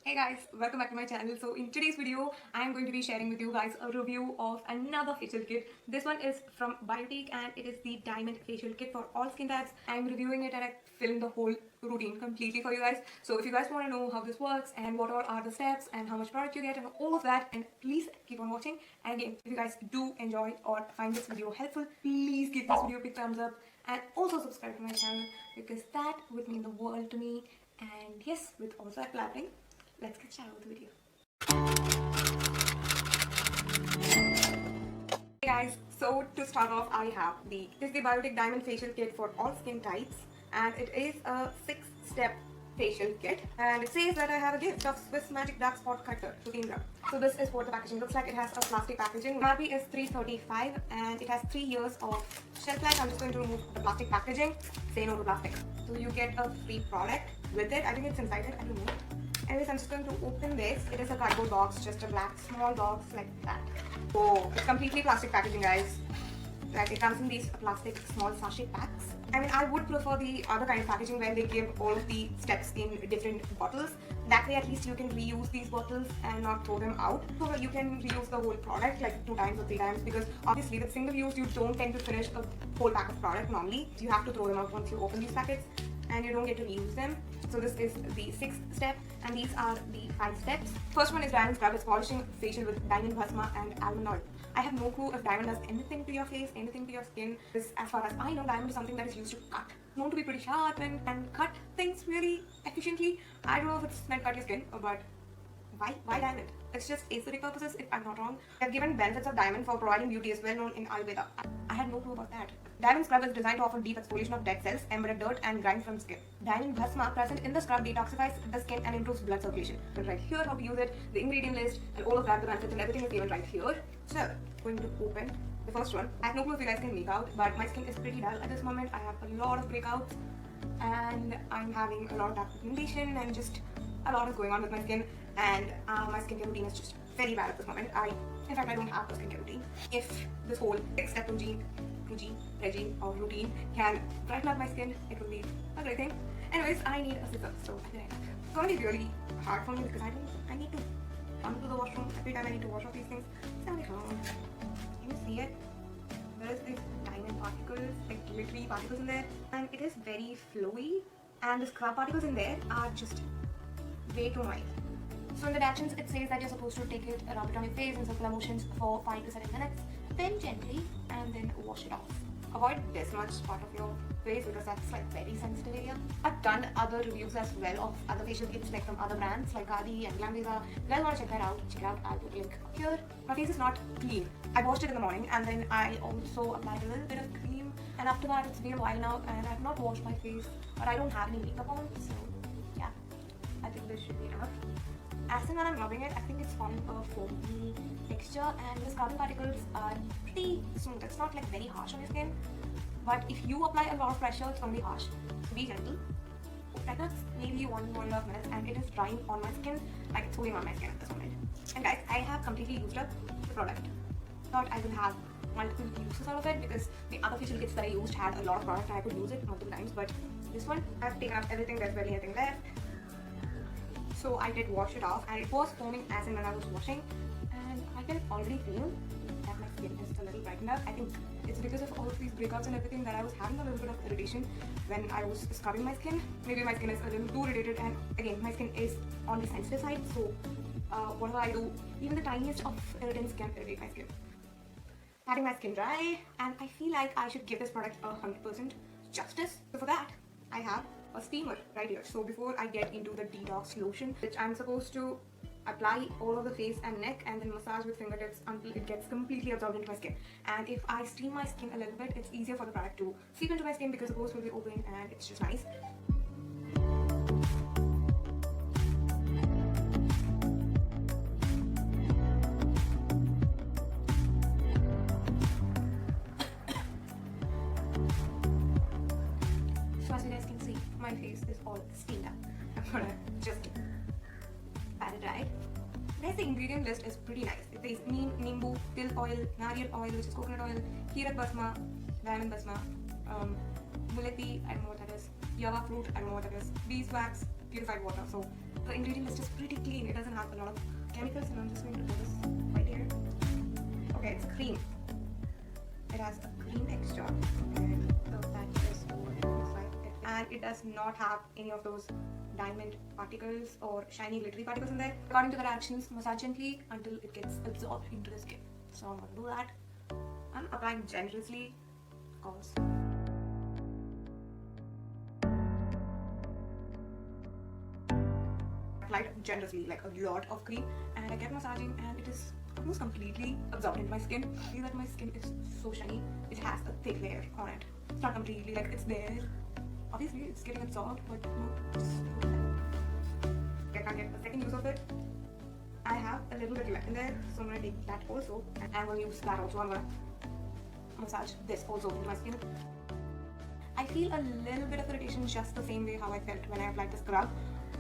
Hey guys, welcome back to my channel. So in today's video, I am going to be sharing with you guys a review of another facial kit. This one is from BIOTIQUE and it is the Diamond Facial Kit for all skin types. I'm reviewing it and I filmed the whole routine completely for you guys. So if you guys want to know how this works and what all are the steps and how much product you get and all of that, and please keep on watching. And again, if you guys do enjoy or find this video helpful, please give this video a big thumbs up and also subscribe to my channel because that would mean the world to me. And yes, with all that blabbering, let's get started with the video. Hey guys, so to start off, I have this is the BIOTIQUE Diamond Facial Kit for all skin types, and it is a 6-step facial kit, and it says that I have a gift of Swiss Magic Dark Spot Cutter 15 gram. So this is what the packaging looks like. It has a plastic packaging. MRP is $335 and it has 3 years of shelf life. I'm just going to remove the plastic packaging. Say no to plastic. So you get a free product with it. I think it's inside it. I don't know. Anyways, I'm just going to open this. It is a cardboard box, just a black small box like that. Oh, it's completely plastic packaging, guys. Like it comes in these plastic small sachet packs. I mean, I would prefer the other kind of packaging where they give all of the steps in different bottles. That way, at least you can reuse these bottles and not throw them out. So you can reuse the whole product like 2 times or 3 times, because obviously with single use, you don't tend to finish a whole pack of product normally. You have to throw them out once you open these packets, and you don't get to reuse them. So this is the 6th step, and these are the 5 steps. First one is diamond scrub. It's polishing facial with diamond bhasma and almond oil. I have no clue if diamond does anything to your face, anything to your skin. As far as I know, diamond is something that is used to cut. Known to be pretty sharp and cut things really efficiently. I don't know if it's meant to cut your skin, but why diamond? It's just aesthetic purposes, if I'm not wrong. They have given benefits of diamond for providing beauty is well known in Ayurveda. I had no clue about that. Diamond scrub is designed to offer deep exfoliation of dead cells, embedded dirt and grime from skin. Diamond bhasma present in the scrub detoxifies the skin and improves blood circulation. But right here, how to use it, the ingredient list and all of that, the benefits and everything is given right here. So, going to open the first one. I have no clue if you guys can make out, but my skin is pretty dull at this moment. I have a lot of breakouts and I'm having a lot of dark pigmentation and just a lot is going on with my skin, and my skincare routine is just very bad at this moment. In fact, I don't have a skincare routine. If this whole 6-step regime or routine can brighten up my skin, it will be a great thing. Anyways, I need a scissor, so I think it's going to be really hard for me because I need to come to the washroom every time I need to wash off these things. So can you see it? There is these diamond particles, like glittery particles in there, and it is very flowy, and the scrub particles in there are just way too mild. So in the directions, it says that you're supposed to take it, rub it on your face in circular motions for 5 to 7 minutes, then gently, and then wash it off. Avoid this much part of your face because that's like very sensitive area. I've done other reviews as well of other facial kits like from other brands like Adi and Glamvisa. If you guys want to check that out, check it out. I'll put a link here. My face is not clean. I washed it in the morning and then I also applied a little bit of cream, and after that it's been a while now and I've not washed my face, but I don't have any makeup on, so yeah, I think this should be enough. As in when I'm rubbing it, I think it's forming a foamy texture, and the scrubbing particles are pretty smooth. It's not like very harsh on your skin, but if you apply a lot of pressure, it's going to be harsh. So be gentle. Like that's maybe 1.5 minutes, and it is drying on my skin like it's holding on my skin at this moment. And guys, I have completely used up the product. Thought I will have multiple uses out of it because the other facial kits that I used had a lot of product and I could use it multiple times, but this one I've taken up everything. There's barely anything left. So I did wash it off, and it was foaming as in when I was washing, and I can already feel that my skin is a little brightened up. I think it's because of all of these breakouts and everything that I was having a little bit of irritation when I was scrubbing my skin. Maybe my skin is a little too irritated, and again my skin is on the sensitive side, so whatever I do, even the tiniest of irritants can irritate my skin. Patting my skin dry, and I feel like I should give this product 100% justice. So for that, I have a steamer right here. So before I get into the detox lotion, which I'm supposed to apply all over the face and neck and then massage with fingertips until it gets completely absorbed into my skin. And if I steam my skin a little bit, it's easier for the product to seep into my skin because the pores will be open and it's just nice. So as you guys can see, my face is all steamed up. I'm gonna just pat it dry. Guys, the ingredient list is pretty nice. It says neem, nimbu, til oil, nariyal oil, which is coconut oil, hirat basma, diamond basma, muleti, I don't know what that is, java fruit, I don't know what that is, beeswax, purified water. So the ingredient list is pretty clean. It doesn't have a lot of chemicals, and I'm just going to put this right here. Okay, it's cream. It has a cream texture, and that is what it looks like. And it does not have any of those diamond particles or shiny glittery particles in there. According to the directions, massage gently until it gets absorbed into the skin. So I'm going to do that. I'm applying generously because applied generously, like a lot of cream, and I kept massaging, and it is almost completely absorbed into my skin. I feel that my skin is so shiny. It has a thick layer on it. It's not completely like it's there. Obviously, it's getting absorbed, but no. I can't get a second use of it. I have a little bit left in there, so I'm gonna take that also, and I'm gonna use that also. I'm gonna massage this also into my skin. I feel a little bit of irritation, just the same way how I felt when I applied the scrub,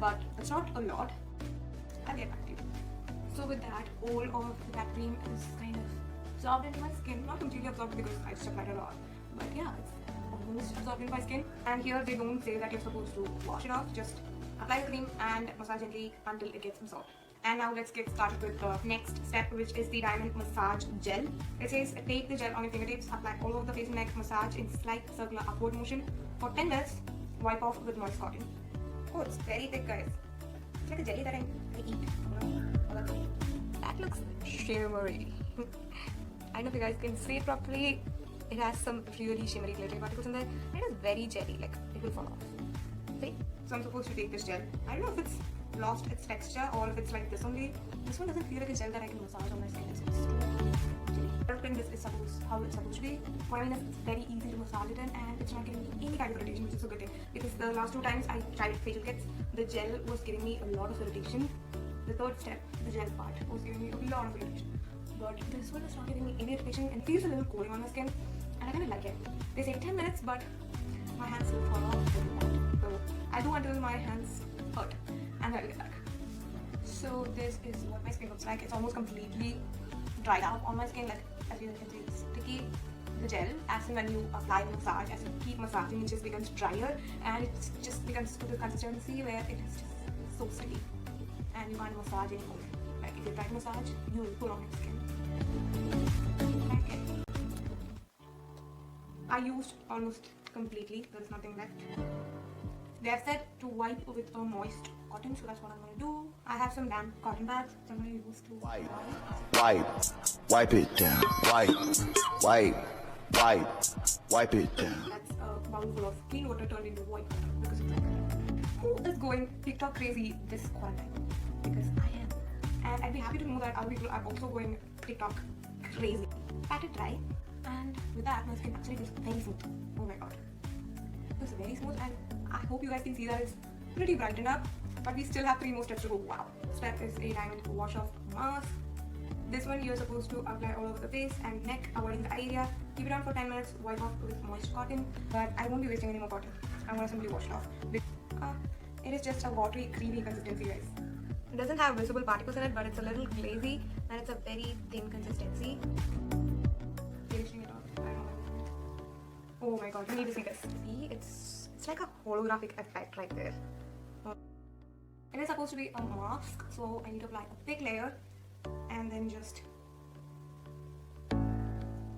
but it's not a lot. I'll get back to you. So with that, all of that cream is kind of absorbed into my skin. Not completely absorbed because I just applied a lot, but yeah, it's almost absorbed into my skin. And here they don't say that you're supposed to wash it off. Just apply the cream and massage gently until it gets absorbed. And now let's get started with the next step, which is the diamond massage gel. It says take the gel on your fingertips, apply all over the face and neck, massage in slight circular upward motion for 10 minutes, wipe off with moist cotton. Oh, it's very thick, guys. It's like a jelly that I eat. That looks shimmery. I don't know if you guys can see it properly. It has some really shimmery glittery particles in there. It is very jelly, like it will fall off. See? So I'm supposed to take this gel. I don't know if it's lost its texture or if it's like this only. This one doesn't feel like a gel that I can massage on my skin. It's too jelly. I don't think this is how it's supposed to be. What I mean is it's very easy to massage it in, and it's not giving me any kind of irritation, which is a good thing. Because the last 2 times I tried facial kits, the gel was giving me a lot of irritation. The third step, the gel part, was giving me a lot of irritation. But this one is not giving me any irritation and feels a little cooling on my skin, and I kind of like it. They say 10 minutes, but my hands will fall off with that. So I'll do until my hands hurt, and I'll get back. So this is what my skin looks like. It's almost completely dried out on my skin. Like as you can see, it's sticky. The gel, as in when you apply the massage, as you keep massaging, it just becomes drier, and it just becomes to the consistency where it is just so sticky, and you can't massage anymore. Like if you try to massage, you will pull on your skin. I used almost completely. There is nothing left. They have said to wipe with a moist cotton, so that's what I'm going to do. I have some damp cotton pads, so I'm going to use to wipe it down. Wipe it down. That's a bowl full of clean water turned into white water because it's like, who is going TikTok crazy this quarantine? Because I am. And I'd be happy to know that other people are also going TikTok crazy. Pat it dry, and with that, my skin actually feels very smooth. Oh my god. It's very smooth, and I hope you guys can see that it's pretty brightened up, but we still have 3 more steps to go. Wow. Step is a diamond wash off mask. This one you're supposed to apply all over the face and neck, avoiding the eye area. Keep it on for 10 minutes, wipe off with moist cotton, but I won't be wasting any more cotton. I'm going to simply wash it off. It is just a watery, creamy consistency, guys. It doesn't have visible particles in it, but it's a little glazy, and it's a very thin consistency. Finishing it off. I don't know. Oh my god, you need to see this. See, it's like a holographic effect right there. It is supposed to be a mask, so I need to apply a thick layer and then just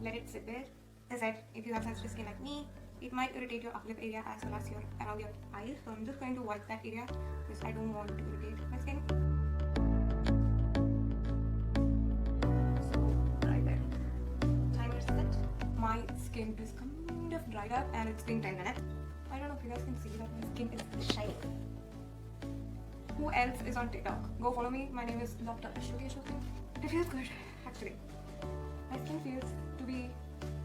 let it sit there. As I said, if you have sensitive skin like me, it might irritate your upper lip area as well as around your eyes. So I'm just going to wipe that area because I don't want to irritate my skin. So right there. Timer set. My skin is kind of dried up and it's been 10 minutes. I don't know if you guys can see that my skin is shiny. Who else is on TikTok? Go follow me. My name is Dr. Ashwini. It feels good, actually. My skin feels to be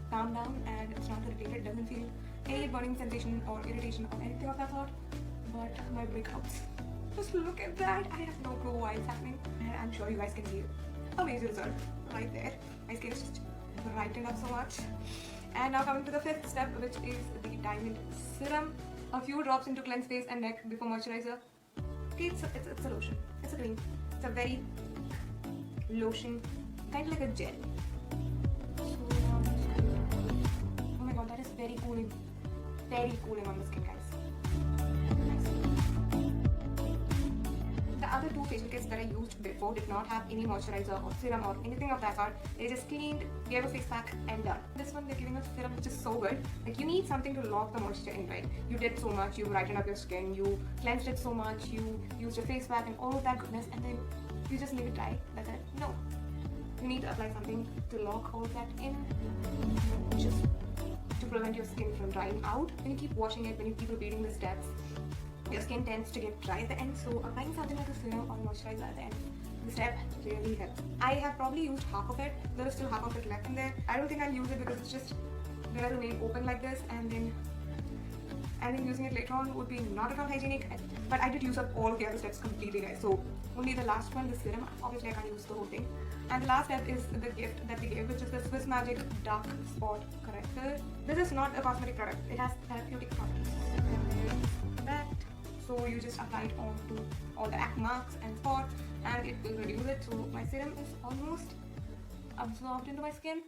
calmed down and it's not irritated. It doesn't feel any burning sensation or irritation or anything of that sort. But my breakouts. Just look at that. I have no clue why it's happening. And I'm sure you guys can see it. Amazing result right there. My skin is just brightened up so much. And now coming to the 5th step, which is the diamond serum. A few drops into cleanse face and neck before moisturizer. Okay, it's a lotion. It's a cream. It's a very lotion, kind of like a gel. So, oh my god, that is very cooling. Very cooling on the skin, guys. Nice. other two facial kits that I used before did not have any moisturizer or serum or anything of that sort. They just cleaned, gave a face pack and done. This one they're giving us serum which is so good. Like you need something to lock the moisture in, right? You did so much, you brightened up your skin, you cleansed it so much, you used your face pack and all of that goodness, and then you just leave it dry. That's it. No. You need to apply something to lock all of that in, just to prevent your skin from drying out. When you keep washing it, when you keep repeating the steps, your skin tends to get dry at the end, so applying something like a serum or moisturizer at the end, the step really helps. I have probably used half of it. There is still half of it left in there. I don't think I'll use it because it's just gonna remain open like this, and then using it later on would be not at all hygienic. But I did use up all of the other steps completely, guys. So only the last one, the serum, obviously I can't use the whole thing. And the last step is the gift that they gave, which is the Swiss Magic Dark Spot Corrector. This is not a cosmetic product. It has therapeutic properties. That. So you just apply it onto all the acne marks and spots, and it will reduce it. So my serum is almost absorbed into my skin.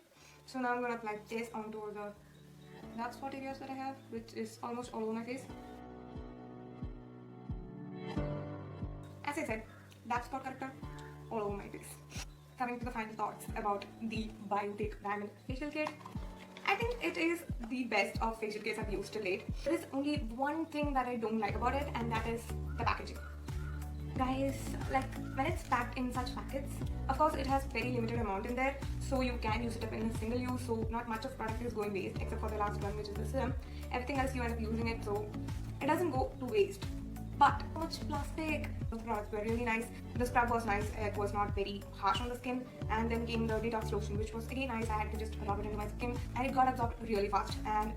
So now I'm going to apply this onto all the dark spot areas that I have, which is almost all over my face. As I said, dark spot corrector all over my face. Coming to the final thoughts about the BIOTIQUE Diamond Facial Kit. I think it is the best of facial kits I've used to date. There is only one thing that I don't like about it, and that is the packaging. Guys, like when it's packed in such packets, of course it has very limited amount in there, so you can use it up in a single use, so not much of product is going waste except for the last one, which is the serum. Everything else you end up using it, so it doesn't go to waste. But so much plastic. The products were really nice. The scrub was nice. It was not very harsh on the skin. And then came the detox lotion, which was again nice. I had to just rub it into my skin, and it got absorbed really fast. And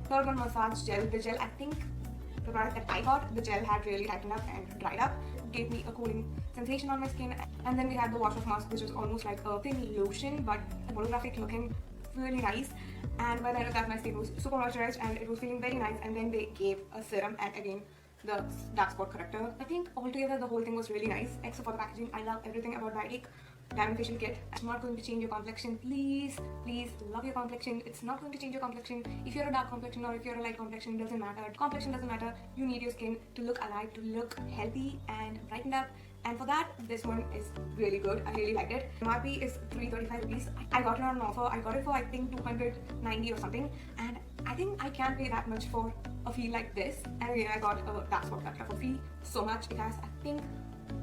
third one, massage gel. The gel, I think the product that I got, the gel had really tightened up and dried up. It gave me a cooling sensation on my skin. And then we had the wash off mask, which was almost like a thin lotion, but holographic looking, really nice. And by the end of that, my skin was super moisturized and it was feeling very nice. And then they gave a serum, and again the dark spot corrector. I think altogether the whole thing was really nice, except for the packaging. I love everything about BIOTIQUE Diamond Facial Kit. It's not going to change your complexion. Please, please love your complexion. It's not going to change your complexion. If you're a dark complexion or if you're a light complexion, it doesn't matter. Complexion doesn't matter. You need your skin to look alive, to look healthy and brightened up. And for that, this one is really good. I really liked it. MRP is 335 rupees. I got it on an offer. I got it for I think 290 or something. And I think I can't pay that much for a feel like this. And again, I got a dark spot corrector for free. So much. It has, I think,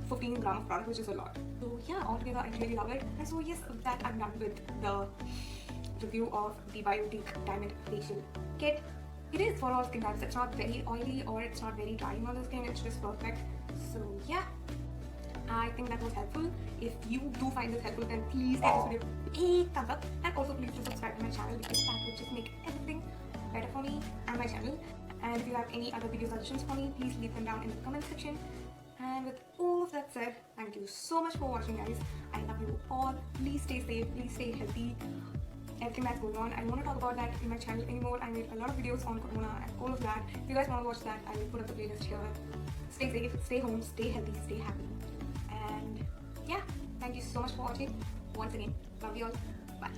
15 grams of product, which is a lot. So yeah, altogether I really love it. And so yes, with that I'm done with the review of the BIOTIQUE Diamond Facial Kit. It is for all skin types. It's not very oily or it's not very drying on the skin. It's just perfect. So yeah, I think that was helpful. If you do find this helpful, then please give this video a thumbs up, and also please do subscribe to my channel because that would just make everything better for me and my channel. And if you have any other video suggestions for me, please leave them down in the comment section. And with all of that said, thank you so much for watching, guys. I love you all. Please stay safe, please stay healthy. Everything that's going on, I don't want to talk about that in my channel anymore. I made a lot of videos on corona and all of that. If you guys want to watch that, I will put up the playlist here. Stay safe, stay home, stay healthy, stay happy. And yeah, thank you so much for watching. Once again, love you all. Bye.